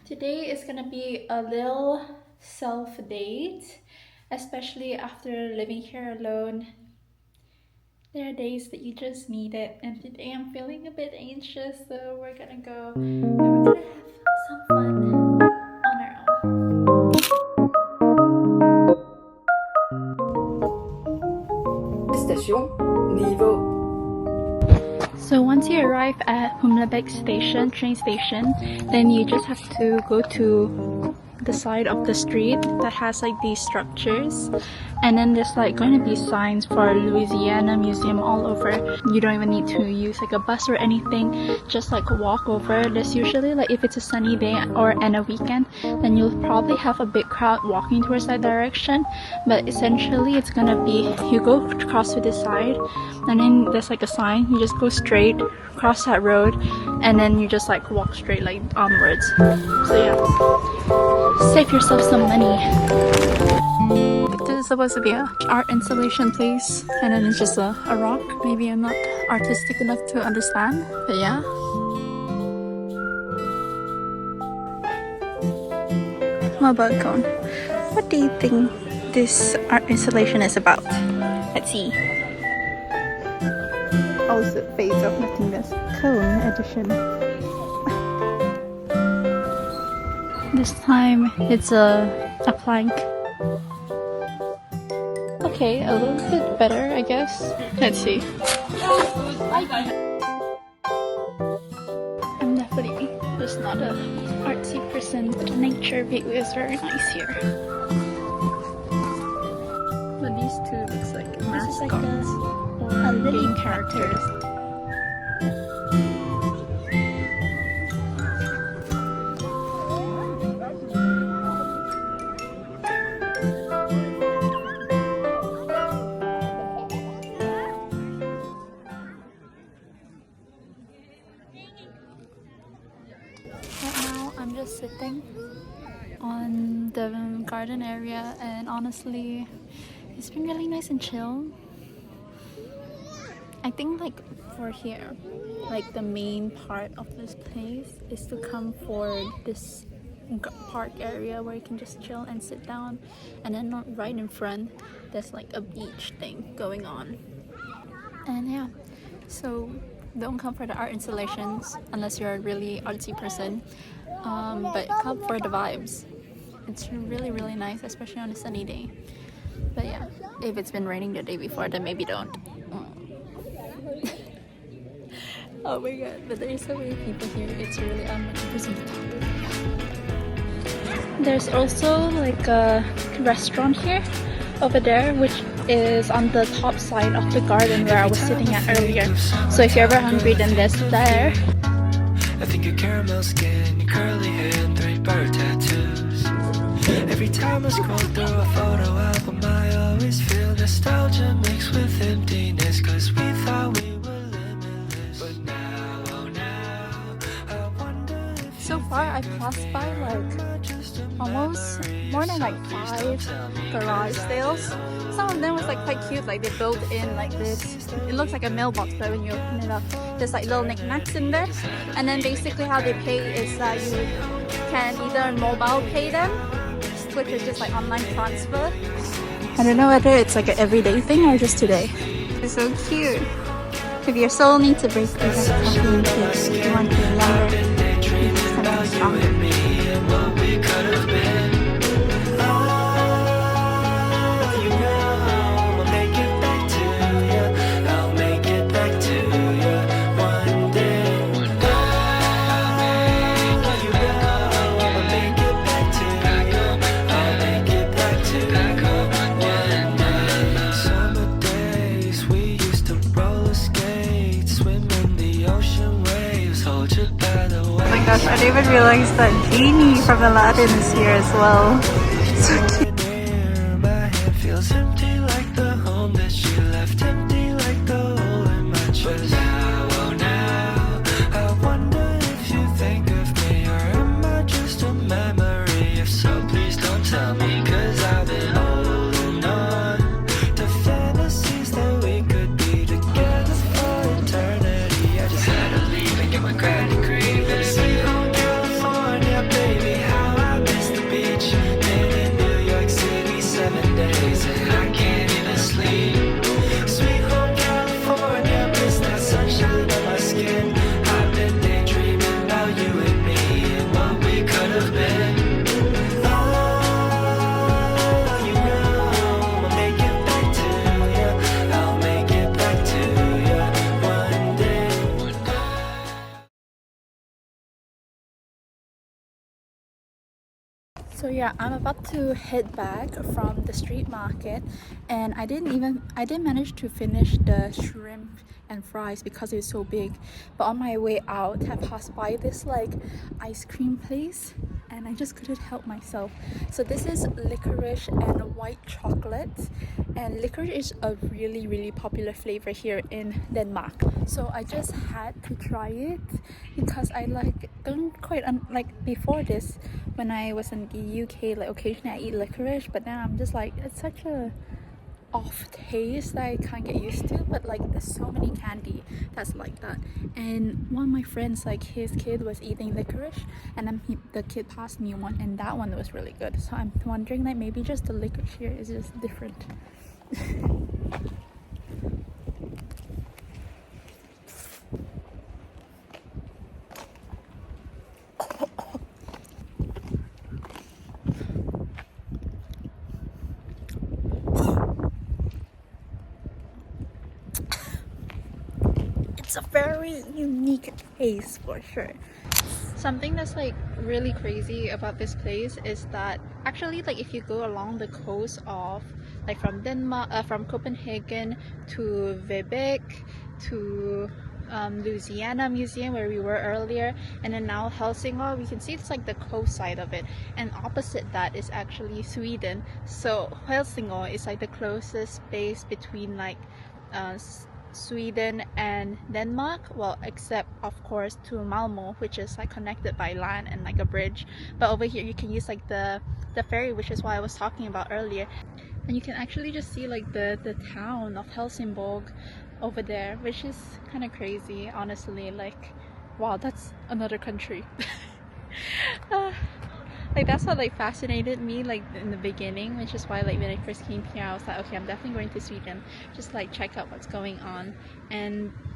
Today is gonna be a little self-date, especially after living here alone. There are days that you just need it, and today I'm feeling a bit anxious, so we're gonna go and we're gonna have some fun on our own. Station niveau. So once you arrive at Humlebek station, train station, then you just have to go to the side of the street that has like these structures, and then there's like going to be signs for Louisiana Museum all over. You don't even need to use like a bus or anything, just like walk over. There's usually like, if it's a sunny day or and a weekend, then you'll probably have a big crowd walking towards that direction, but essentially it's gonna be, you go across to this side, and then there's like a sign, you just go straight cross that road, and then you just like walk straight like onwards. So yeah, save yourself some money. This is supposed to be an art installation place, and then it's just a rock. Maybe I'm not artistic enough to understand, but yeah. Mobile cone. What do you think this art installation is about? Let's see. Also, Phase of Nothingness Cone Edition. This time it's a plank. Okay, a little bit better, I guess. Let's see. I'm definitely just not a artsy person, but the nature view is very nice here. But these two looks like mascots or game characters. I'm just sitting on the garden area, and honestly it's been really nice and chill. I think like for here, like the main part of this place is to come for this park area where you can just chill and sit down, and then right in front there's like a beach thing going on. And yeah, so don't come for the art installations unless you're a really artsy person, but come for the vibes. It's really nice, especially on a sunny day. But yeah, if it's been raining the day before, then maybe don't. Oh my god, but there's so many people here, it's really unrepresentative. There's also like a restaurant here over there, which is on the top side of the garden where I was sitting at earlier. So if you're ever hungry, then there's there. I think your caramel skin, your curly hair, and 3 bird tattoos. Every time I scroll through a photo album, I always feel nostalgia mixed with emptiness, cause we thought we were limitless. But now, oh now, I wonder if so far I've passed by like almost more than like 5 garage sales, some of them was like quite cute, like they built in like this, it looks like a mailbox, but when you open it up there's like little knickknacks in there. And then basically how they pay is that you can either mobile pay them, which is just like online transfer. I don't know whether it's like an everyday thing or just today. It's so cute. If your soul needs a break, you have coffee and tea. If you want to be younger, you just have to be stronger. Gosh, I didn't even realize that Genie from Aladdin is here as well. So cute. My head feels empty like the home that she left, empty like the hole in my chest. Now, oh now, I wonder if you think of me, or am I just a memory? If so, please don't tell me, 'cause I've been holding on to fantasies that we could be together for eternity. I just had to leave and get my grad degree. So yeah, I'm about to head back from the street market, and I didn't manage to finish the shrimp and fries because it was so big. But on my way out, I passed by this like ice cream place, and I just couldn't help myself. So this is licorice and white chocolate, and licorice is a really popular flavor here in Denmark. So I just had to try it because I don't quite like before this, when I was in the UK, like occasionally I eat licorice, but then I'm just like, it's such a off taste that I can't get used to. But like there's so many candy that's like that, and one of my friends, like his kid was eating licorice, and then the kid passed me one, and that one was really good. So I'm wondering like maybe just the licorice here is just different. It's a very unique taste for sure. Something that's like really crazy about this place is that actually, like if you go along the coast of like from Denmark, from Copenhagen to Vibeke to Louisiana Museum where we were earlier, and then now Helsingor, we can see it's like the coast side of it, and opposite that is actually Sweden. So Helsingor is like the closest space between like Sweden and Denmark, well except of course to Malmo, which is like connected by land and like a bridge. But over here you can use like the ferry, which is what I was talking about earlier, and you can actually just see like the town of Helsingborg over there, which is kind of crazy honestly. Like wow, that's another country. Like that's what like fascinated me like in the beginning, which is why like when I first came here I was like, okay, I'm definitely going to Sweden, just like check out what's going on.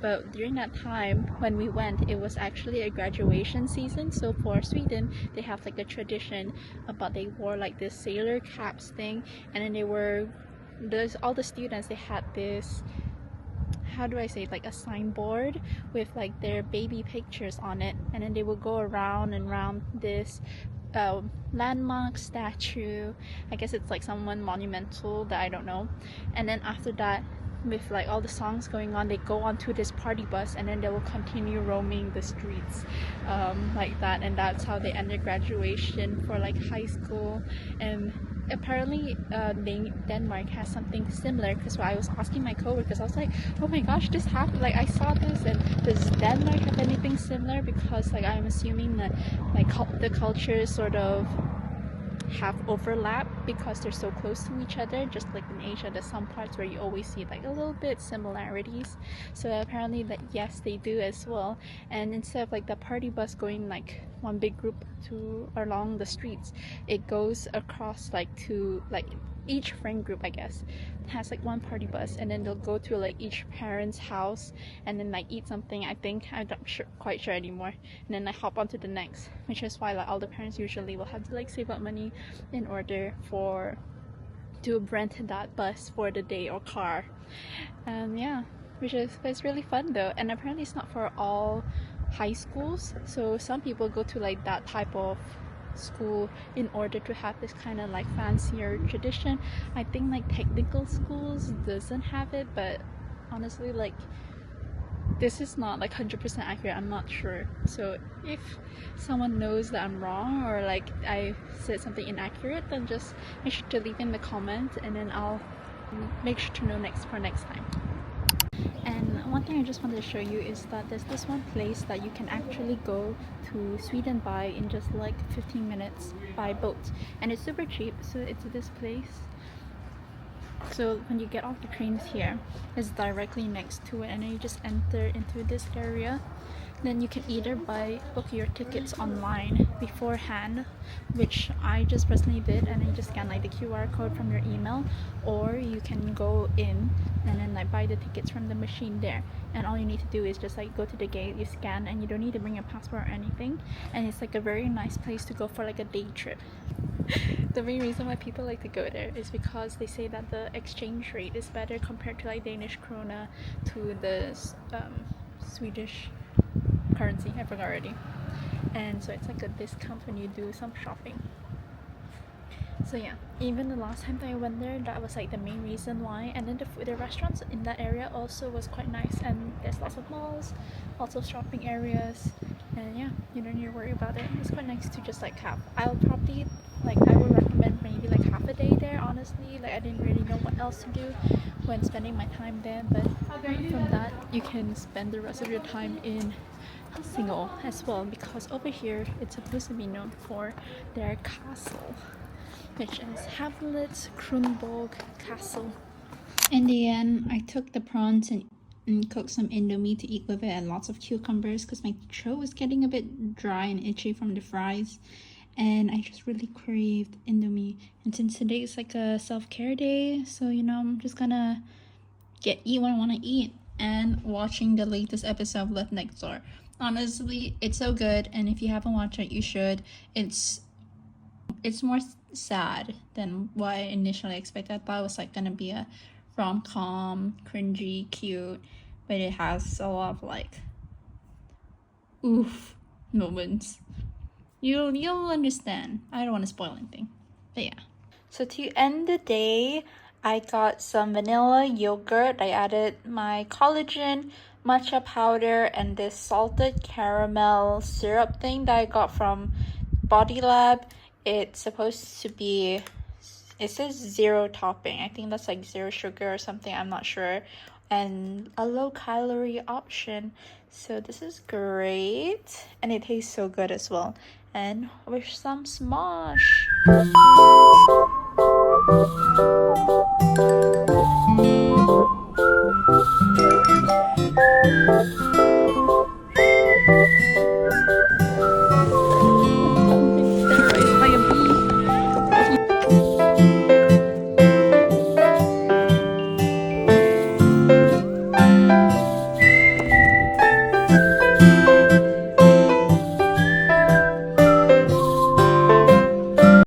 But during that time when we went, it was actually a graduation season. So for Sweden, they have like a tradition about, they wore like this sailor caps thing, and then all the students, they had this, how do I say it, like a signboard with like their baby pictures on it, and then they would go around and around this landmark statue. I guess it's like someone monumental that I don't know. And then after that, with like all the songs going on, they go onto this party bus, and then they will continue roaming the streets like that. And that's how they end their graduation for like high school. And apparently Denmark has something similar, because I was asking my coworkers, I was like, oh my gosh, this happened, like I saw this, and does Denmark have anything similar? Because like I'm assuming that like the culture is sort of have overlap because they're so close to each other. Just like in Asia, there's some parts where you always see like a little bit similarities. So apparently that yes, they do as well. And instead of like the party bus going like one big group to along the streets, it goes across like to like each friend group, I guess, has like one party bus, and then they'll go to like each parent's house and then like eat something. I think I'm not quite sure anymore, and then I hop onto the next, which is why like all the parents usually will have to like save up money in order to rent that bus for the day or car. Yeah, which is, but it's really fun though. And apparently it's not for all high schools, so some people go to like that type of school in order to have this kind of like fancier tradition. I think like technical schools doesn't have it, but honestly like this is not like 100% accurate. I'm not sure, so if someone knows that I'm wrong or like I said something inaccurate, then just make sure to leave in the comments, and then I'll make sure to know next time. And one thing I just wanted to show you is that there's this one place that you can actually go to Sweden by in just like 15 minutes by boat, and it's super cheap. So it's this place. So when you get off the trains here, it's directly next to it, and then you just enter into this area. Then you can either book your tickets online beforehand, which I just personally did, and then you just scan like the QR code from your email, or you can go in and then like buy the tickets from the machine there. And all you need to do is just like go to the gate, you scan, and you don't need to bring a passport or anything. And it's like a very nice place to go for like a day trip. The main reason why people like to go there is because they say that the exchange rate is better compared to like Danish krona to the Swedish currency. I forgot already. And so it's like a discount when you do some shopping. So yeah, even the last time that I went there, that was like the main reason why. And then the restaurants in that area also was quite nice, and there's lots of malls, lots of shopping areas, and yeah, you don't need to worry about it. It's quite nice to just like have. I would recommend maybe like half a day there, honestly. Like I didn't really know what else to do when spending my time there, but from that you can spend the rest of your time in Helsingor as well, because over here it's supposed to be known for their castle, which is Havlets Kronborg Castle. In the end, I took the prawns and cooked some indomie to eat with it, and lots of cucumbers because my throat was getting a bit dry and itchy from the fries, and I just really craved indomie. And since today is like a self-care day, so you know, I'm just gonna eat what I want to eat and watching the latest episode of Love Next Door. Honestly, it's so good, and if you haven't watched it, you should. It's more sad than what I initially expected. I thought it was like gonna be a rom-com, cringy, cute, but it has a lot of like oof moments. You'll understand. I don't want to spoil anything, but yeah. So to end the day, I got some vanilla yogurt. I added my collagen, matcha powder, and this salted caramel syrup thing that I got from Body Lab. It's supposed to be, it says 0 topping. I think that's like 0 sugar or something, I'm not sure. And a low calorie option. So this is great. And it tastes so good as well. And with some smosh.